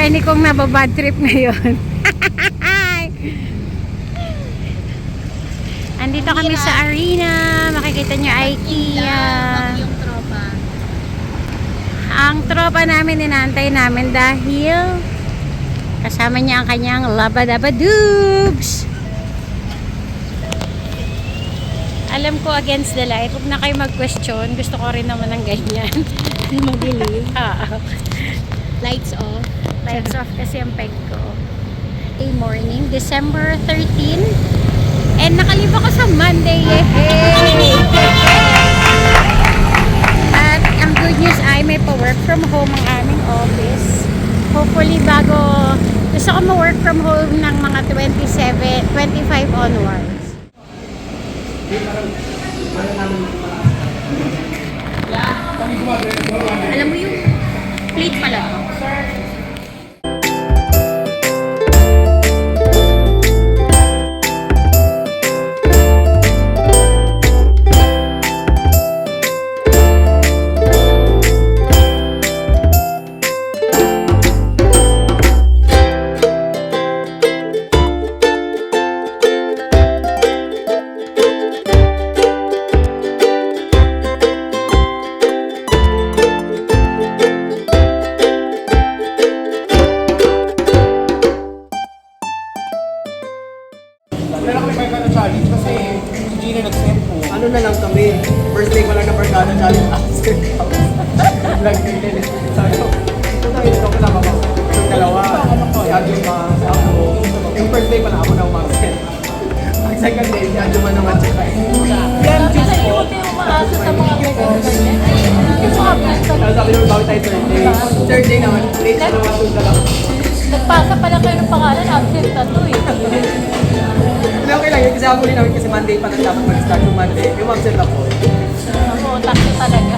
friend kong nababad trip ngayon. Andito kami sa arena. Makikita nyo IKEA. Yung tropa. Ang tropa namin inaantay namin dahil kasama niya ang kanyang labadabadoobs. Alam ko against the light. Huwag na kayo mag-question. Gusto ko rin naman ng ganyan. Madilim. Lights off. Lights off kasi ang peg ko. Day morning, December 13. And nakalipa ko sa Monday. Yay! At ang good news ay may pa-work from home ang aming office. Hopefully gusto ko ma-work from home ng mga 25 onwards. Alam mo yung plate pala to? Pero kami Barkada Challenge kasi si Gina nag-send po. Ano na lang kami, first day pa lang na Barkada Challenge after vlog din. Sabi ko, ito tayo nito ko lang ako. Yung dalawa, si Adjuma, si ako. Yung first day pa lang ako na umag-send. Ang second day, si Adjuma naman siya. Yan, juice po. Umaasa sa mga Sabi naman bakit tayo third day. Third day naman, late na naman yung dalawa. Nagpasa pala kayo ng pangalan, absent na to eh. Hindi, okay lang yun kasi ako rin namin kasi Monday pa lang dapat mag-start yung Monday. Yung absent ako. Oo, taxi talaga.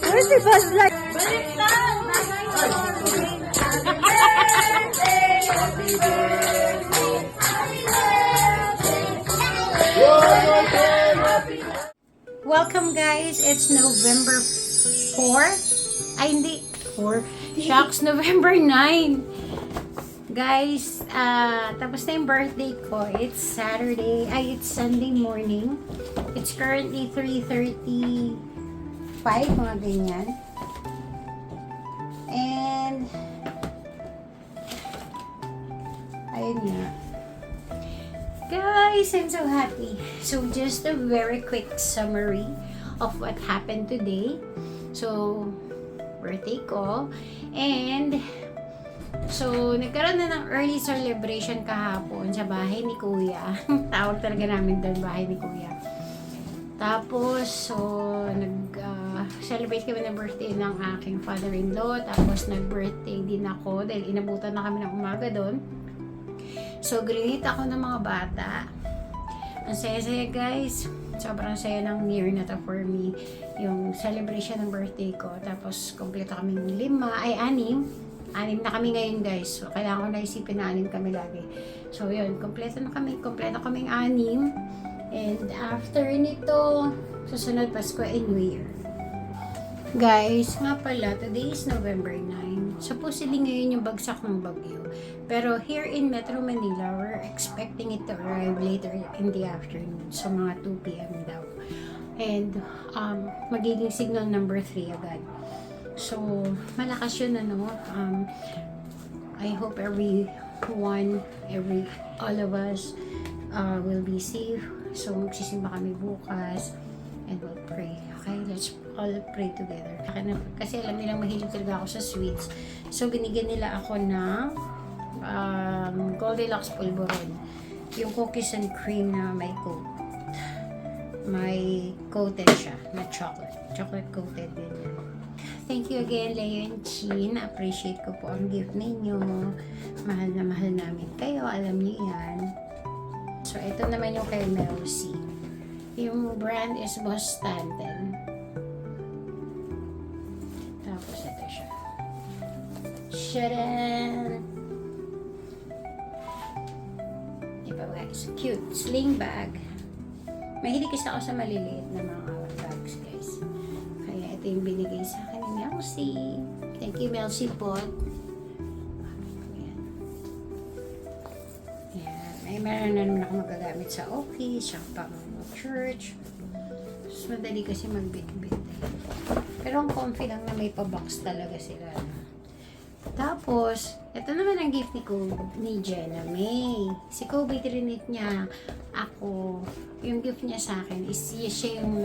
Where's the bus light? Welcome guys, it's November 4. Ay hindi, 4. Shucks, November 9. Guys, tapos na yung birthday ko. It's it's Sunday morning. It's currently 3:35, mga ganyan. And, ayun nga. Guys, I'm so happy. So, just a very quick summary of what happened today. So, birthday ko. And, so, nagkaroon na ng early celebration kahapon sa bahay ni Kuya. Tawag talaga namin doon, bahay ni Kuya. Tapos, so, celebrate kami ng birthday ng aking father-in-law. Tapos, nag-birthday din ako dahil inabutan na kami ng umaga doon. So, greet ako ng mga bata. Ang saya-saya guys. Sobrang saya ng year na to for me. Yung celebration ng birthday ko. Tapos, kompleto kaming 6 na kami ngayon guys. So, kailangan ko na isipin na 6 kami lagi. So, yun. Kompleto kaming 6. And after nito, susunod Pasko and New Year. Guys, nga pala, today is November 9. Supposedly ngayon yung bagsak ng bagyo. Pero here in Metro Manila, we're expecting it to arrive later in the afternoon. So, mga 2 p.m. daw. And, magiging signal number 3 agad. So, malakas yun, ano. I hope all of us will be safe. So, magsisimba kami bukas and we'll pray. Okay, let's all pray together. Kasi alam nilang mahilig talaga ako sa sweets. So, binigyan nila ako ng Goldilocks Pulveron. Yung cookies and cream na may coat. May coated siya na chocolate. Chocolate coated din yan. Thank you again, Leo and Chin. Appreciate ko po ang gift ninyo. Mahal na mahal namin kayo. Alam niyo yan. So, ito naman yung kay Melcy. Yung brand is Boss Stanton. Tapos, ito siya. Shadan! Diba guys? Cute. Sling bag. Mahilig kasi ako sa maliliit na mga bags, guys. Kaya ito yung binigay sa akin ni Melcy. Thank you, Melcy po. Meron na naman ako magagamit sa office, yung pang church. Mas madali kasi magbit-bit. Pero ang comfy lang na may pa-box talaga sila. Tapos, ito naman ang gift ni Jenna May. Si Kobe trinit niya ako. Yung gift niya sa akin is siya yung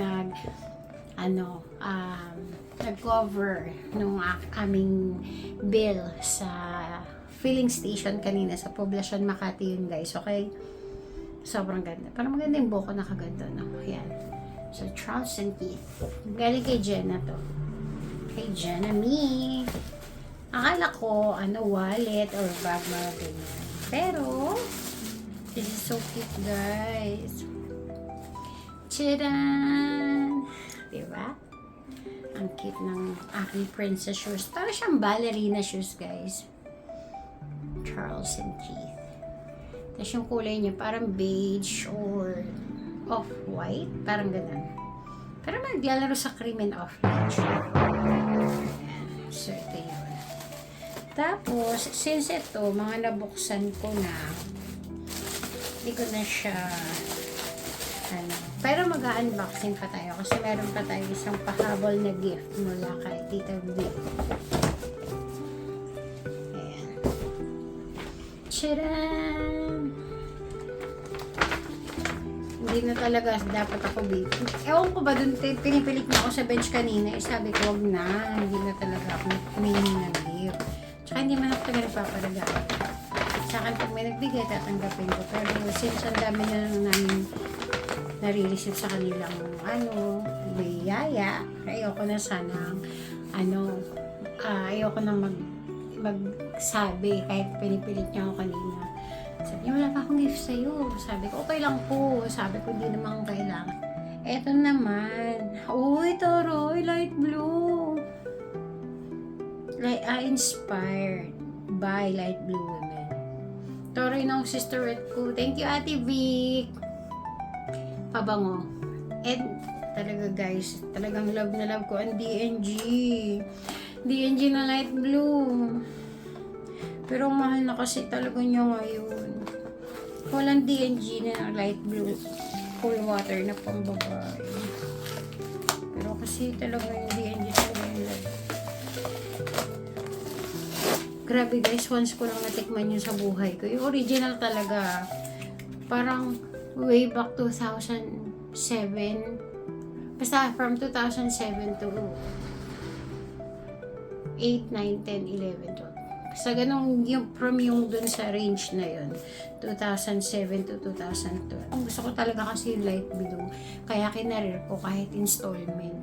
nag-cover nung aming bill sa filling station kanina sa Poblacion Makati yun guys. Okay? Sobrang ganda. Parang maganda yung buko na kaganda. No? Yan. So, Charles and Keith. Galing kay Jenna to. Kay Jenna Me. Akala ko, wallet or bag mga ganyan. Pero, this is so cute guys. Tcharan! Diba? Ang cute ng aking princess shoes. Parang siyang ballerina shoes guys. Charles and Keith. Tapos yung kulay niya parang beige or off-white. Parang ganun. Pero maglalaro sa cream and off-white. So, ito yun. Tapos, since ito, mga nabuksan ko na, hindi ko na siya, pero mag-unboxing pa tayo kasi meron pa tayo isang pahabol na gift mula kay Tita V. Tcharan! Hindi na talaga dapat ako baby. Ewan ko ba dun, pinipilit niya ako sa bench kanina. Sabi ko, wag na. Hindi na talaga ako humingi ng gift. Tsaka hindi man ako talaga nagpapalaga. Sa akin, pag may nagbigay, tatanggapin ko. Pero since ang dami na namin nare-receive sa kanilang biyaya, ayoko na sanang ayoko na magsabi kahit pinipilit niya ako kanina. Sabi niya, wala pa akong gift sa'yo. Sabi ko, okay lang po. Sabi ko, hindi naman kailangan. Eto naman. Uy, Toroy, light blue. Inspired by light blue women. Toroy ng sisterette ko. Thank you, Ate Vic. Pabango. And talaga guys, talagang love na love ko ang DNG. DNG na light blue. Pero mahal na kasi talaga niya ngayon. Walang DNG na light blue cool water na pambabae. Pero kasi talaga yung DNG talaga yung light. Grabe guys, once ko lang natikman yun sa buhay ko. Yung original talaga. Parang way back 2007. Basta from 2007 to 8, 9, 10, 11, 12. Sa ganong, yung from yung dun sa range na yun, 2007 to 2012. Ang gusto ko talaga kasi yung light blue, kaya kinarir ko kahit installment.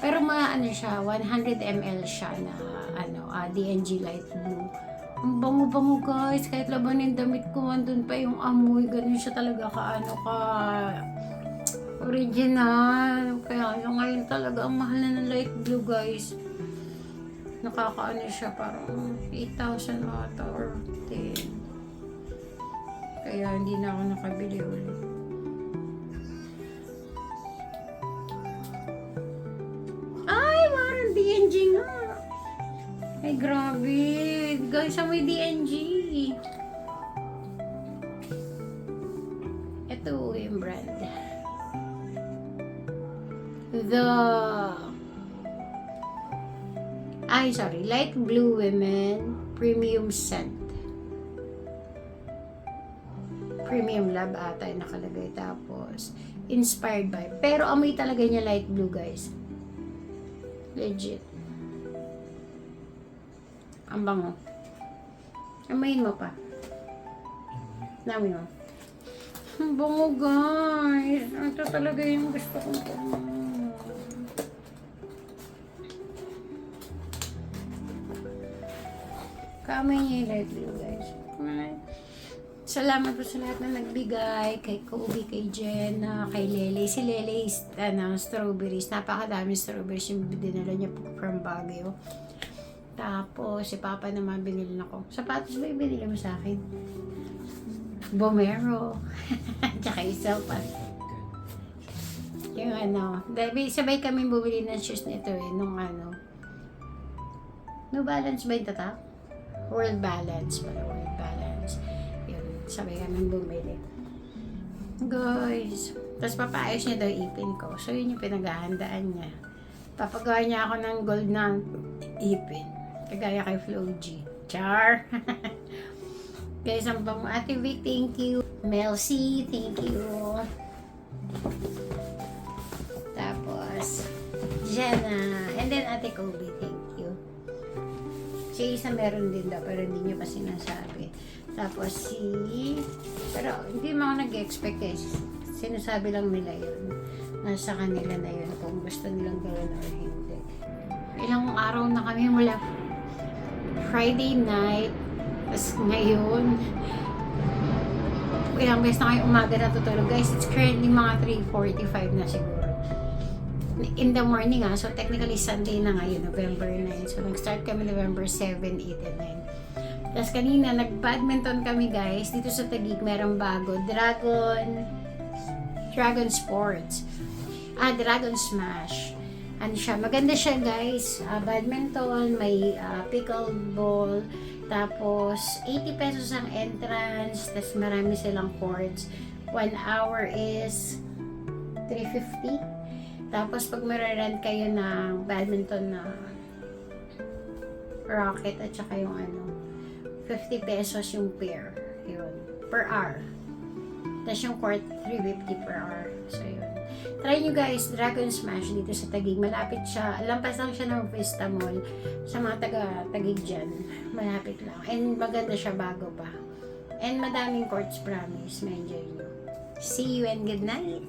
Pero ano siya, 100 ml siya na D&G light blue. Ang bango-bango guys, kahit laban yung damit ko, andun pa yung amoy, ganun siya talaga ka original. Kaya ngayon talaga, ang mahal na ng light blue guys. Nakakaano siya, parang 8,000 ata or 10. Kaya hindi na ako nakabili ulit. Ay, parang D&G nga. Ay, grabe. Guys, may D&G. Ito yung brand. Light Blue Women Premium Scent. Premium Love ata yung nakalagay. Tapos, inspired by. Pero amoy talaga niya light blue, guys. Legit. Ang bango. Amoyin mo pa. Namin mo. Ang bango, guys. Ito talaga yung gusto kong bango. Kamay niya yung light blue, guys. Salamat po sa lahat na nagbigay. Kay Kobe, kay Jenna, kay Lele. Si Lele is, strawberries. Napakadami strawberries yung dinala niya po from Baguio. Tapos, si Papa naman binili na ko. Sapatos ba yung binili mo sa akin? Bomero. Tsaka isa pa. Yung sabay kami bumili ng shoes nito nung No Balance ba yung tatak? World Balance pala, World Balance. Yun, sabay kami bumili. Guys, tapos papaayos niya daw ipin ko. So, yun yung pinaghahandaan niya. Papagawa niya ako ng gold na ipin. Kagaya kay Flo G. Char! Guys, ang bango. Ate Vic, thank you. Mel C, thank you. Tapos, Jenna. And then, Ate Kobe, thank you. Si isa meron din daw, pero hindi niya pa sinasabi. Tapos pero hindi mo ako nag-expect sinasabi lang nila yun. Nasa kanila na yun kung gusto nilang gawin or hindi. Ilang araw na kami mula Friday night, tapos ngayon, ilang beses na kayo umaga natutulog. Guys, it's currently mga 3:45 na siguro. In the morning so technically Sunday na ngayon, November 9. So nag-start kami November 7, 8, and 9. Tapos kanina nag-badminton kami guys. Dito sa Taguig merong bago. Dragon Sports. Dragon Smash. Ano siya? Maganda siya guys. Badminton, may pickleball. Tapos 80 pesos ang entrance. Tapos marami silang courts. 1 hour is 350. Tapos pag mararent kayo ng badminton na racket at saka yung 50 pesos yung pair. Yun. Per hour. Tapos yung court, 350 per hour. So yun. Try nyo guys, Dragon Smash dito sa Taguig. Malapit siya. Lampas lang siya ng Vista Mall. Sa mga taga-Taguig dyan. Malapit lang. And maganda siya bago pa. And madaming courts, promise. Ma-enjoy nyo. See you and good night.